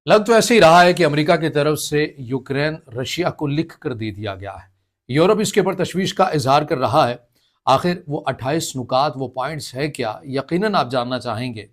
लग तो ऐसे ही रहा है कि अमेरिका की तरफ से यूक्रेन रशिया को लिख कर दे दिया गया है। यूरोप इसके ऊपर तशवीश का इजहार कर रहा है। आखिर वो 28 नुकात, वो पॉइंट्स है क्या, यकीनन आप जानना चाहेंगे।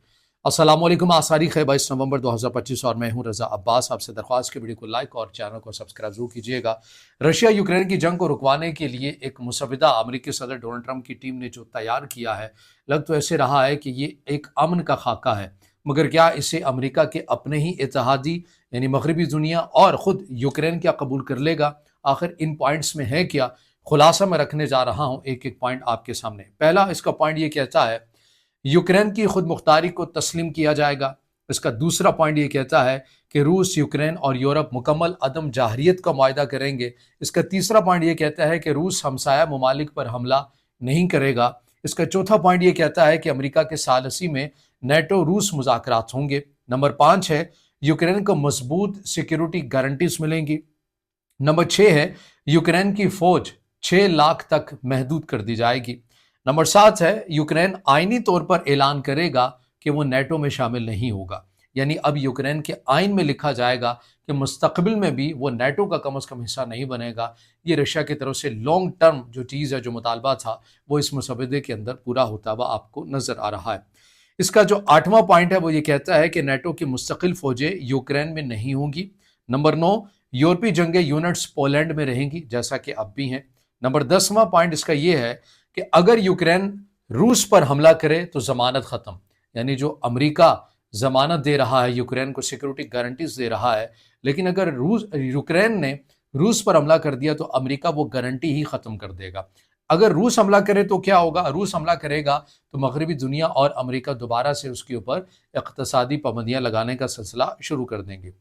अस्सलामुअलैकुम, आज तारीख है 22 नवंबर 2025 और मैं हूं रजा अब्बास। आपसे दरख्वास्त की वीडियो को लाइक और चैनल को सब्सक्राइब जरूर कीजिएगा। रशिया यूक्रेन की जंग को रुकवाने के लिए एक मुसविदा अमेरिकी सदर डोनाल्ड ट्रंप की टीम ने जो तैयार किया है, लग तो ऐसे रहा है कि ये एक अमन का खाका है। मगर क्या इसे अमेरिका के अपने ही इत्तेहादी यानी मगरबी दुनिया और ख़ुद यूक्रेन क्या कबूल कर लेगा? आखिर इन पॉइंट्स में है क्या? खुलासा मैं रखने जा रहा हूँ एक एक पॉइंट आपके सामने। पहला इसका पॉइंट ये कहता है यूक्रेन की खुद मुख्तारी को तस्लीम किया जाएगा। इसका दूसरा पॉइंट ये कहता है कि रूस, यूक्रेन और यूरोप मुकम्मल अदम जाहरियत का मुआहदा करेंगे। इसका तीसरा पॉइंट ये कहता है कि रूस हमसाया ममालिक पर हमला नहीं करेगा। इसका चौथा पॉइंट ये कहता है कि अमेरिका के सालसी में नेटो रूस मुज़ाकरात होंगे। नंबर 5 है यूक्रेन को मजबूत सिक्योरिटी गारंटीज मिलेंगी। नंबर 6 है यूक्रेन की फौज 6 लाख तक महदूद कर दी जाएगी। नंबर 7 है यूक्रेन आईनी तौर पर ऐलान करेगा कि वो नेटो में शामिल नहीं होगा। यानी अब यूक्रेन के आइन में लिखा जाएगा कि मुस्तकबिल में भी वो नेटो का कम अज़ कम हिस्सा नहीं बनेगा। ये रशिया की तरफ से लॉन्ग टर्म जो चीज़ है, जो मुतालबा था, वो इस मुसवदे के अंदर पूरा होता हुआ आपको नज़र आ रहा है। इसका जो 8वां पॉइंट है वो ये कहता है कि नेटो की मुस्तकिल फौजें यूक्रेन में नहीं होंगी। नंबर 9, यूरोपीय जंगे यूनिट्स पोलैंड में रहेंगी जैसा कि अब भी हैं। नंबर 10वां पॉइंट इसका ये है कि अगर यूक्रेन रूस पर हमला करे तो जमानत खत्म। यानी जो अमेरिका जमानत दे रहा है, यूक्रेन को सिक्योरिटी गारंटीज दे रहा है, लेकिन अगर यूक्रेन ने रूस पर हमला कर दिया तो अमेरिका वो गारंटी ही खत्म कर देगा। अगर रूस हमला करे तो क्या होगा? रूस हमला करेगा तो मगरबी दुनिया और अमेरिका दोबारा से उसके ऊपर इक़्तिसादी पाबंदियां लगाने का सिलसिला शुरू कर देंगे।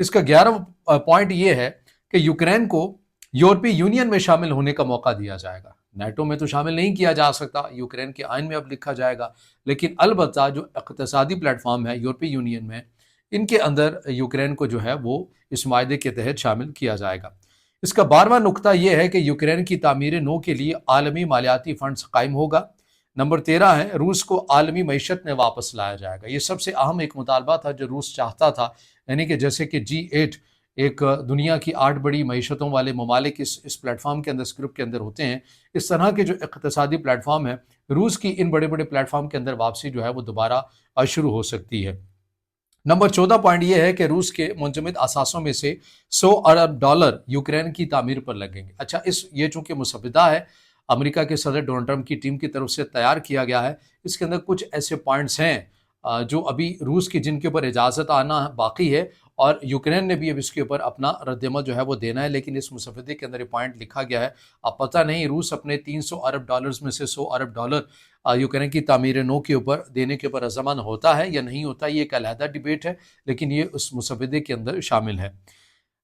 इसका 11वां पॉइंट ये है कि यूक्रेन को यूरोपीय यूनियन में शामिल होने का मौका दिया जाएगा। नेटो में तो शामिल नहीं किया जा सकता, यूक्रेन के आइन में अब लिखा जाएगा, लेकिन अलबत्ता जो इक़्तिसादी प्लेटफॉर्म है यूरोपीय यूनियन में, इनके अंदर यूक्रेन को जो है वो इस मायदे के तहत शामिल किया जाएगा। इसका 12वां नुकता यह है कि यूक्रेन की तामीर नो के लिए आलमी मालियाती फंड्स कायम होगा। नंबर 13 है रूस को आलमी मईशत में वापस लाया जाएगा। ये सबसे अहम एक मुतालबा था जो रूस चाहता था, यानी कि जैसे कि G8 एक दुनिया की 8 बड़ी मईशतों वाले ममालिक इस प्लेटफॉर्म के अंदर, इस ग्रुप के अंदर होते हैं। इस तरह के जो इक़्तिसादी प्लेटफॉर्म है, रूस की इन बड़े बड़े प्लेटफॉर्म के अंदर वापसी जो है वो दोबारा शुरू हो सकती है। नंबर 14 पॉइंट ये है कि रूस के मुंजमद असासों में से $100 अरब यूक्रेन की तामीर पर लगेंगे। अच्छा, ये चूंकि मुसविदा है, अमेरिका के सदर डोनाल्ड ट्रंप की टीम की तरफ से तैयार किया गया है, इसके अंदर कुछ ऐसे पॉइंट्स हैं जो अभी रूस की जिनके ऊपर इजाज़त आना बाकी है, और यूक्रेन ने भी अब इसके ऊपर अपना रद्दमल जो है वो देना है। लेकिन इस मुसविदे के अंदर ये पॉइंट लिखा गया है, अब पता नहीं रूस अपने $300 अरब में से $100 अरब यूक्रेन की तामीर नो के ऊपर देने के ऊपर रज़ामंद होता है या नहीं होता, ये एक अलहदा डिबेट है, लेकिन ये उस मुसविदे के अंदर शामिल है।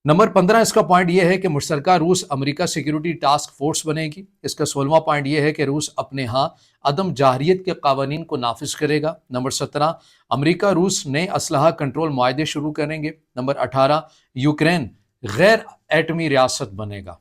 नंबर 15 इसका पॉइंट यह है कि मुश्तरका रूस अमेरिका सिक्योरिटी टास्क फोर्स बनेगी। इसका 16वां पॉइंट यह है कि रूस अपने यहाँ अदम जाहरियत के कावानीन को नाफिज करेगा। नंबर 17 अमेरिका रूस नए असलहा कंट्रोल मुआहदे शुरू करेंगे। नंबर 18 यूक्रेन गैर एटमी रियासत बनेगा।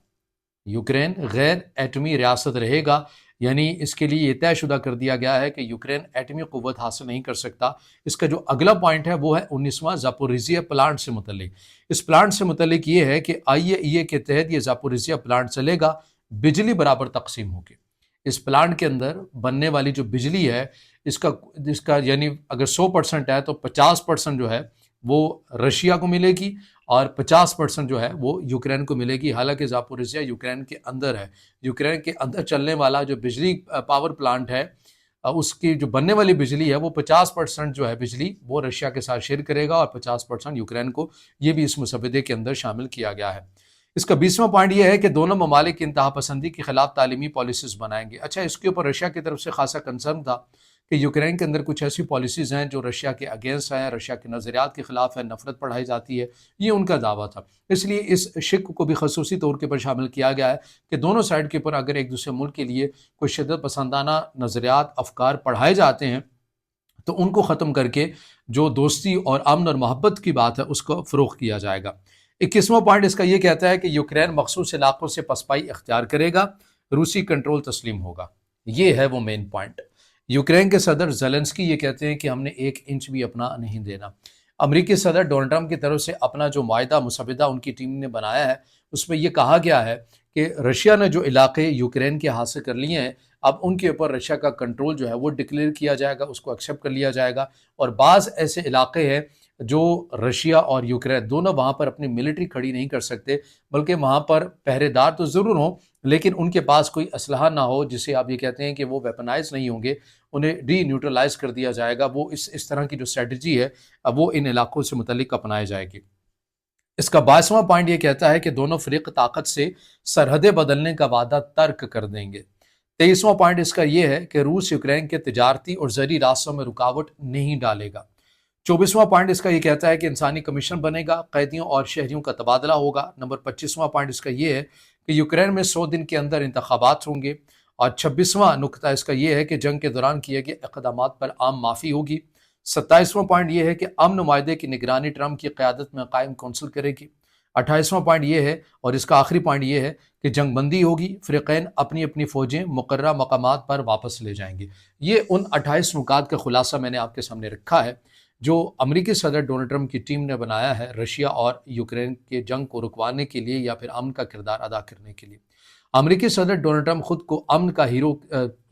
यूक्रेन गैर एटमी रियासत रहेगा, यानी इसके लिए ये तयशुदा कर दिया गया है कि यूक्रेन एटमी क़ुव्वत हासिल नहीं कर सकता। इसका जो अगला पॉइंट है वो है 19वां ज़ापोरिज़िया प्लांट से मुतल्लिक। इस प्लांट से मुतल्लिक ये है कि IAEA के तहत ये ज़ापोरिज़िया प्लांट चलेगा, बिजली बराबर तकसीम होगी। इस प्लांट के अंदर बनने वाली जो बिजली है, इसका यानी अगर 100% है तो 50% जो है वो रशिया को मिलेगी और 50% जो है वो यूक्रेन को मिलेगी। हालांकि ज़ापोरिज़िया यूक्रेन के अंदर है। यूक्रेन के अंदर चलने वाला जो बिजली पावर प्लांट है, उसकी जो बनने वाली बिजली है वो 50% जो है बिजली वो रशिया के साथ शेयर करेगा और 50% यूक्रेन को। ये भी इस मुसविदे के अंदर शामिल किया गया है। इसका 20वां पॉइंट ये है कि दोनों ममालिक इंतहा पसंदी के खिलाफ तालीमी पॉलिसीज बनाएंगे। अच्छा, इसके ऊपर रशिया की तरफ से खासा कंसर्न था कि यूक्रेन के अंदर कुछ ऐसी पॉलिसीज़ हैं जो रशिया के अगेंस्ट हैं, रशिया के नज़रियात के ख़िलाफ़ है, नफ़रत बढ़ाई जाती है, ये उनका दावा था। इसलिए इस शिक को भी खसूसी तौर के ऊपर शामिल किया गया है कि दोनों साइड के ऊपर अगर एक दूसरे मुल्क के लिए कोई शिद्दत पसंदाना नज़रियात, अफकार पढ़ाए जाते हैं तो उनको ख़त्म करके जो दोस्ती और अमन और मोहब्बत की बात है उसको फ़रोग़ किया जाएगा। 21वां पॉइंट इसका ये कहता है कि यूक्रेन मखसूस इलाकों से पसपाई इख्तियार करेगा, रूसी कंट्रोल तस्लीम होगा। ये है वो मेन पॉइंट। यूक्रेन के सदर ज़ेलेंस्की ये कहते हैं कि हमने 1 इंच भी अपना नहीं देना। امریکی صدر ڈونلڈ ٹرمپ کی طرف سے اپنا جو معاہدہ مسودہ ان کی ٹیم نے بنایا ہے اس میں یہ کہا گیا ہے کہ رشیا نے جو علاقے یوکرین کے حاصل کر لیے ہیں اب ان کے اوپر رشیا کا کنٹرول جو ہے وہ ڈکلیئر کیا جائے گا، اس کو ایکسیپٹ کر لیا جائے گا، اور بعض ایسے علاقے ہیں جو رشیا اور یوکرین دونوں وہاں پر اپنی ملٹری کھڑی نہیں کر سکتے، بلکہ وہاں پر پہرے دار تو ضرور ہوں لیکن ان کے پاس کوئی اسلحہ نہ ہو، جسے آپ یہ کہتے ہیں کہ وہ ویپنائز نہیں ہوں گے، انہیں ڈی نیوٹرلائز کر دیا جائے گا۔ وہ اس طرح کی جو اسٹریٹجی ہے اب وہ ان علاقوں سے متعلق اپنائے جائے گی۔ اس کا 22واں پوائنٹ یہ کہتا ہے کہ دونوں فریق طاقت سے سرحدیں بدلنے کا وعدہ ترک کر دیں گے۔ 23واں پوائنٹ اس کا یہ ہے کہ روس یوکرین کے تجارتی اور زرعی راستوں میں رکاوٹ نہیں ڈالے گا۔ 24واں پوائنٹ اس کا یہ کہتا ہے کہ انسانی کمیشن بنے گا، قیدیوں اور شہریوں کا تبادلہ ہوگا۔ نمبر 25واں پوائنٹ اس کا یہ ہے کہ یوکرین میں 100 دن کے اندر انتخابات ہوں گے، اور 26واں نقطہ اس کا یہ ہے کہ جنگ کے دوران کیے گئے اقدامات پر عام معافی ہوگی۔ 27واں پوائنٹ یہ ہے کہ امن معاہدے کی نگرانی ٹرمپ کی قیادت میں قائم کونسل کرے گی۔ 28واں پوائنٹ یہ ہے اور اس کا آخری پوائنٹ یہ ہے کہ جنگ بندی ہوگی، فریقین اپنی اپنی فوجیں مقررہ مقامات پر واپس لے جائیں گے۔ یہ ان 28 نکات کا خلاصہ میں نے آپ کے سامنے رکھا ہے جو امریکی صدر ڈونلڈ ٹرمپ کی ٹیم نے بنایا ہے رشیا اور یوکرین کے جنگ کو رکوانے کے لیے یا پھر امن کا کردار ادا کرنے کے لیے۔ امریکی صدر ڈونلڈ ٹرمپ خود کو امن کا ہیرو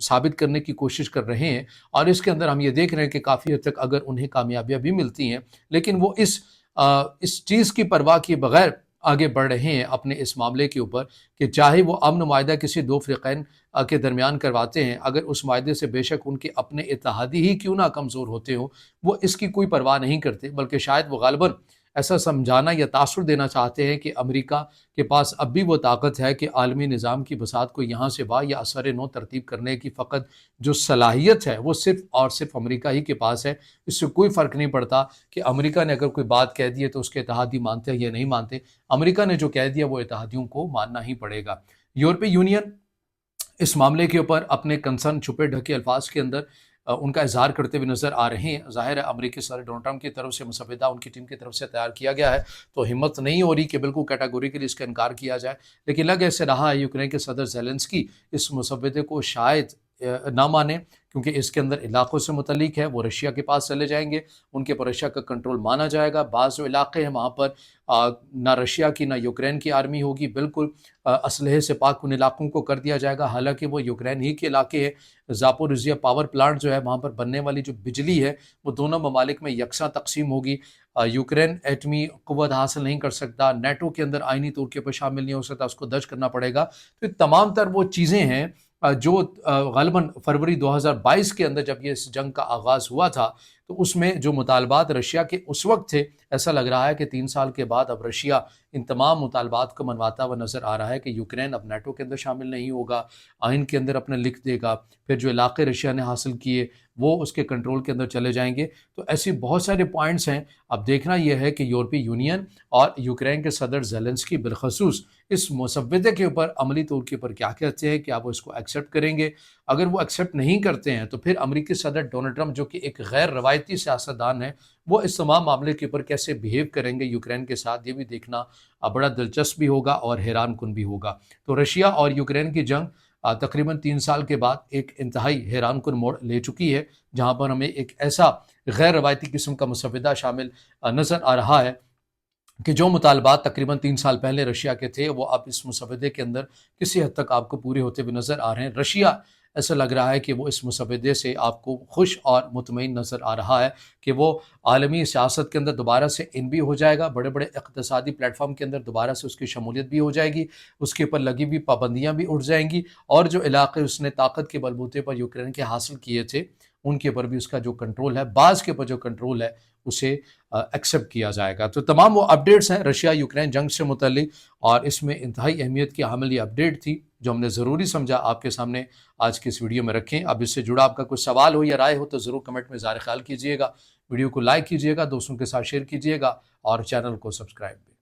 ثابت کرنے کی کوشش کر رہے ہیں، اور اس کے اندر ہم یہ دیکھ رہے ہیں کہ کافی حد تک اگر انہیں کامیابیاں بھی ملتی ہیں لیکن وہ اس چیز کی پرواہ کیے بغیر آگے بڑھ رہے ہیں اپنے اس معاملے کے اوپر کہ چاہے وہ امن معاہدہ کسی دو فریقین کے درمیان کرواتے ہیں، اگر اس معاہدے سے بے شک ان کے اپنے اتحادی ہی کیوں نہ کمزور ہوتے ہوں، وہ اس کی کوئی پرواہ نہیں کرتے، بلکہ شاید وہ غالباً ایسا سمجھانا یا تاثر دینا چاہتے ہیں کہ امریکہ کے پاس اب بھی وہ طاقت ہے کہ عالمی نظام کی بساط کو یہاں سے وہاں یا اثر نو ترتیب کرنے کی فقط جو صلاحیت ہے وہ صرف اور صرف امریکہ ہی کے پاس ہے۔ اس سے کوئی فرق نہیں پڑتا کہ امریکہ نے اگر کوئی بات کہہ دی ہے تو اس کے اتحادی مانتے ہیں یا نہیں مانتے، امریکہ نے جو کہہ دیا وہ اتحادیوں کو ماننا ہی پڑے گا۔ یورپی یونین اس معاملے کے اوپر اپنے کنسرن چھپے ڈھکے الفاظ کے اندر ان کا اظہار کرتے ہوئے نظر آ رہے ہیں۔ ظاہر ہے امریکی صدر ڈونلڈ ٹرمپ کی طرف سے مسودہ ان کی ٹیم کی طرف سے تیار کیا گیا ہے تو ہمت نہیں ہو رہی کہ بالکل کیٹاگوریکلی اس کا انکار کیا جائے، لیکن لگ ایسے رہا ہے یوکرین کے صدر زیلنسکی اس مسودے کو شاید نہ مانیں، کیونکہ اس کے اندر علاقوں سے متعلق ہے، وہ رشیا کے پاس چلے جائیں گے، ان کے پر رشیا کا کنٹرول مانا جائے گا۔ بعض جو علاقے ہیں وہاں پر نہ رشیا کی نہ یوکرین کی آرمی ہوگی، بالکل اسلحے سے پاک ان علاقوں کو کر دیا جائے گا، حالانکہ وہ یوکرین ہی کے علاقے ہیں۔ زاپوریزیا پاور پلانٹ جو ہے وہاں پر بننے والی جو بجلی ہے وہ دونوں ممالک میں یکساں تقسیم ہوگی۔ یوکرین ایٹمی قوت حاصل نہیں کر سکتا، نیٹو کے اندر آئینی طور کے پر شامل نہیں ہو سکتا، اس کو درج کرنا پڑے گا۔ تو تمام تر وہ چیزیں ہیں جو غالباً فروری 2022 کے اندر جب یہ اس جنگ کا آغاز ہوا تھا تو اس میں جو مطالبات رشیا کے اس وقت تھے، ایسا لگ رہا ہے کہ 3 سال کے بعد اب رشیا ان تمام مطالبات کو منواتا ہوا نظر آ رہا ہے کہ یوکرین اب نیٹو کے اندر شامل نہیں ہوگا، آئین کے اندر اپنے لکھ دے گا، پھر جو علاقے رشیا نے حاصل کیے وہ اس کے کنٹرول کے اندر چلے جائیں گے۔ تو ایسی بہت سارے پوائنٹس ہیں۔ اب دیکھنا یہ ہے کہ یورپی یونین اور یوکرین کے صدر زیلنسکی بالخصوص اس مسودے کے اوپر عملی طور کے اوپر کیا کہتے ہیں، کیا وہ اس کو ایکسیپٹ کریں گے۔ اگر وہ ایکسیپٹ نہیں کرتے ہیں تو پھر امریکی صدر ڈونلڈ ٹرمپ جو کہ ایک غیر روایتی سیاستدان ہے، وہ اس تمام معاملے کے اوپر کیسے بیہیو کریں گے یوکرین کے ساتھ، یہ بھی دیکھنا بڑا دلچسپ بھی ہوگا اور حیران کن بھی ہوگا۔ تو رشیا اور یوکرین کی جنگ تقریباً 3 سال کے بعد ایک انتہائی حیران کن موڑ لے چکی ہے، جہاں پر ہمیں ایک ایسا غیر روایتی قسم کا مسودہ شامل نظر آ رہا ہے کہ جو مطالبات تقریباً 3 سال پہلے رشیا کے تھے وہ اب اس مسودے کے اندر کسی حد تک آپ کو پورے ہوتے ہوئے نظر آ رہے ہیں۔ رشیا ایسا لگ رہا ہے کہ وہ اس مسودے سے آپ کو خوش اور مطمئن نظر آ رہا ہے کہ وہ عالمی سیاست کے اندر دوبارہ سے ان بھی ہو جائے گا، بڑے بڑے اقتصادی پلیٹ فارم کے اندر دوبارہ سے اس کی شمولیت بھی ہو جائے گی، اس کے اوپر لگی ہوئی پابندیاں بھی اٹھ جائیں گی، اور جو علاقے اس نے طاقت کے بلبوتے پر یوکرین کے حاصل کیے تھے ان کے اوپر بھی اس کا جو کنٹرول ہے، بعض کے اوپر جو کنٹرول ہے اسے ایکسیپٹ کیا جائے گا۔ تو تمام وہ اپڈیٹس ہیں رشیا یوکرین جنگ سے متعلق، اور اس میں انتہائی اہمیت کی حامل یہ اپڈیٹ تھی جو ہم نے ضروری سمجھا آپ کے سامنے آج کی اس ویڈیو میں رکھیں۔ اب اس سے جڑا آپ کا کوئی سوال ہو یا رائے ہو تو ضرور کمنٹ میں اظہار خیال کیجیے گا، ویڈیو کو لائک کیجیے گا، دوستوں کے ساتھ شیئر کیجیے گا، اور چینل کو سبسکرائب بھی۔